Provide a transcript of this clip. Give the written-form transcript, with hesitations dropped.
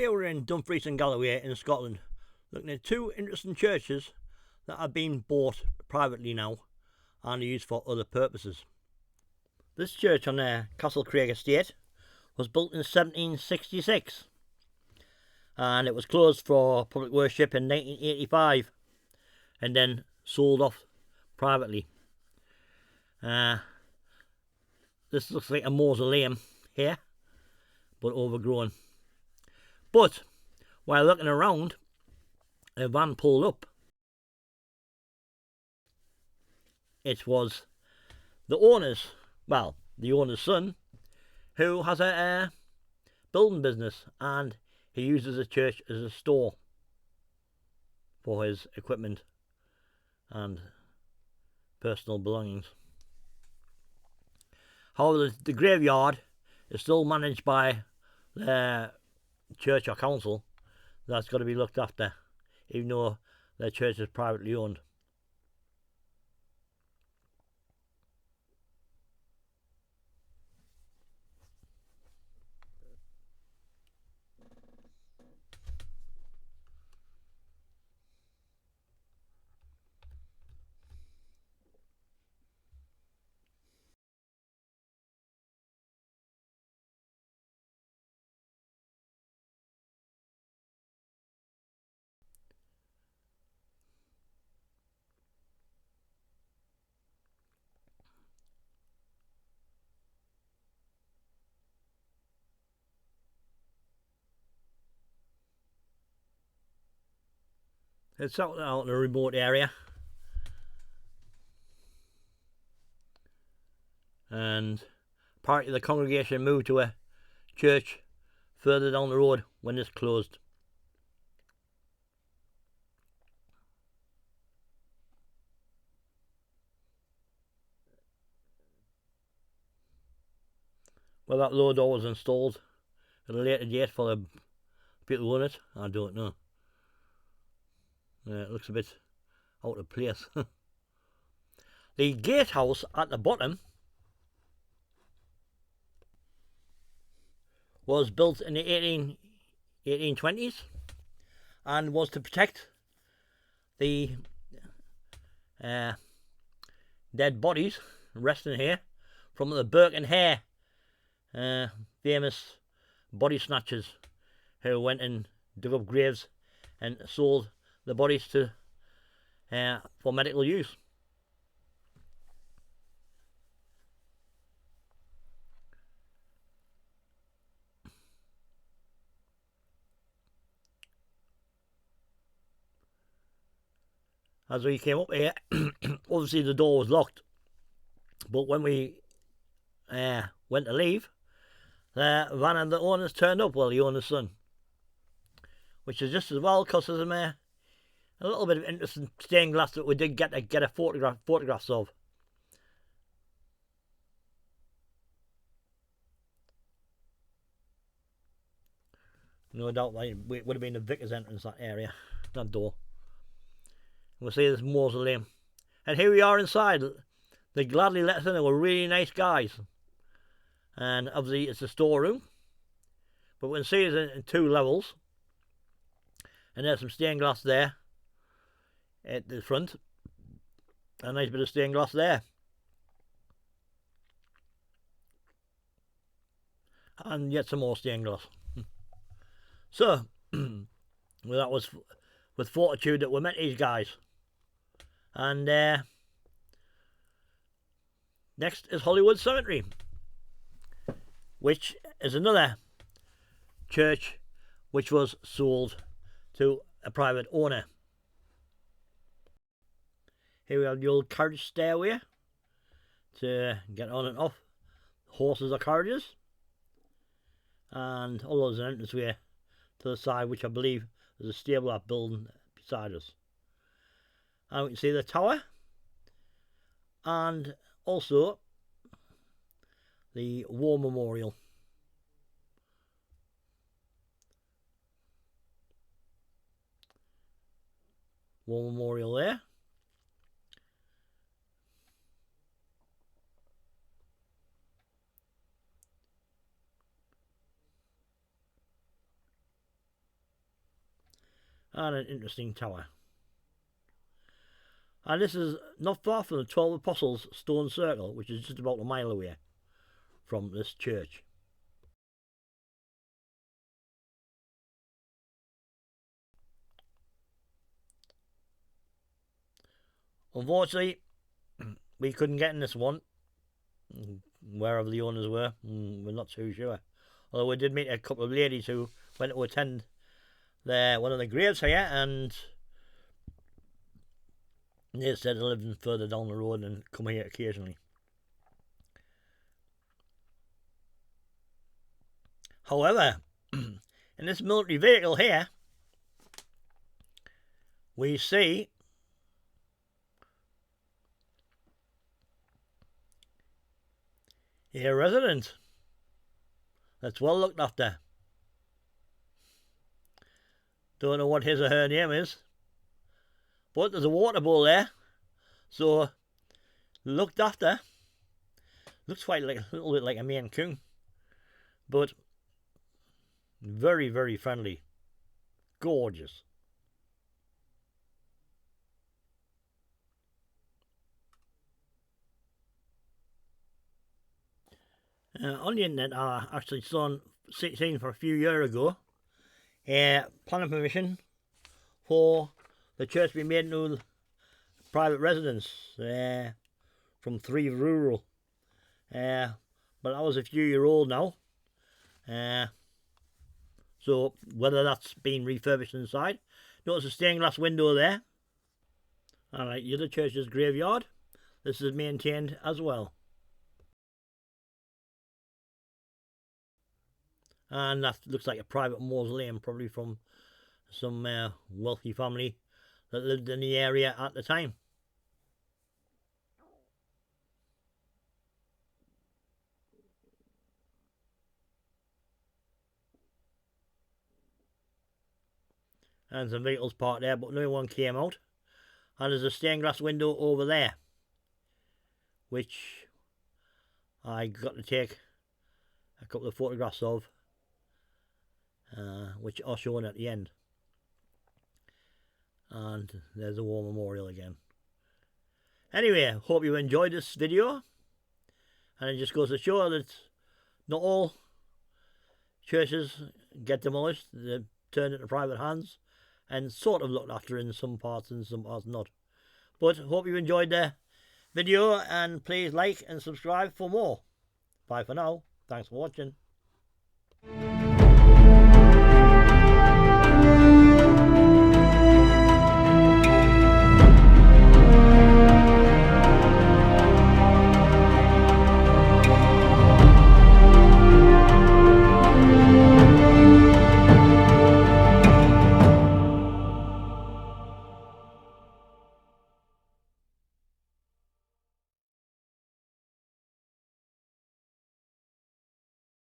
Here we're in Dumfries and Galloway in Scotland, looking at two interesting churches that are being bought privately now and are used for other purposes. This church on Castle Craig Estate was built in 1766 and it was closed for public worship in 1985 and then sold off privately. This looks like a mausoleum here, but overgrown. But while looking around, a van pulled up. It was the owner's son, who has a building business, and he uses the church as a store for his equipment and personal belongings. However, the graveyard is still managed by the church or council. That's got to be looked after, even though the church is privately owned. It's out in a remote area, and part of the congregation moved to a church further down the road when this closed. Well, that low door was installed at a later date for the people who own it. I don't know. It looks a bit out of place. The gatehouse at the bottom was built in the 1820s and was to protect the dead bodies resting here from the Burke and Hare famous body snatchers who went and dug up graves and sold the bodies to for medical use. As we came up here, obviously the door was locked, but when we went to leave, the van and the owners turned up. Well, the owner's son, which is just as well, because there's a little bit of interesting stained glass that we did get a photographs of. No doubt it would have been the vicar's entrance, that area, that door. We'll see this mausoleum, and here we are inside. They gladly let us in. They were really nice guys, and obviously it's a storeroom, but we can see it's in two levels, and there's some stained glass there at the front, a nice bit of stained glass there, and yet some more stained glass. So well, that was with fortitude that we met these guys. And next is Hollywood Cemetery, which is another church which was sold to a private owner. Here we have the old carriage stairway to get on and off horses or carriages, and although there's an entranceway to the side, which I believe is a stable up building beside us. And we can see the tower, and also the War Memorial. War Memorial there. and an interesting tower. And this is not far from the 12 Apostles stone circle, which is just about a mile away from this church. Unfortunately, we couldn't get in this one, wherever the owners were. We're not too sure. Although we did meet a couple of ladies who went to attend one of the graves here, and they said they lived further down the road and come here occasionally. However, in this military vehicle here, we see a resident that's well looked after. Don't know what his or her name is, but there's a water bowl there, so looked after. Looks quite like a little bit like a Maine Coon, but very, very friendly. Gorgeous. On the internet, I actually seen for a few years ago a planning permission for the church to be made into private residence from 3 rural. But that was a few years old now. So whether that's been refurbished inside. Notice a stained glass window there. Alright, the other church's graveyard. This is maintained as well. And that looks like a private mausoleum, probably from some wealthy family that lived in the area at the time. And some vehicles parked there, but no one came out. And there's a stained glass window over there, which I got to take a couple of photographs of, which are shown at the end. And there's a war memorial again. Anyway, hope you enjoyed this video. And it just goes to show that not all churches get demolished. They're turned into private hands and sort of looked after in some parts and some parts not. But hope you enjoyed the video, and please like and subscribe for more. Bye for now. Thanks for watching.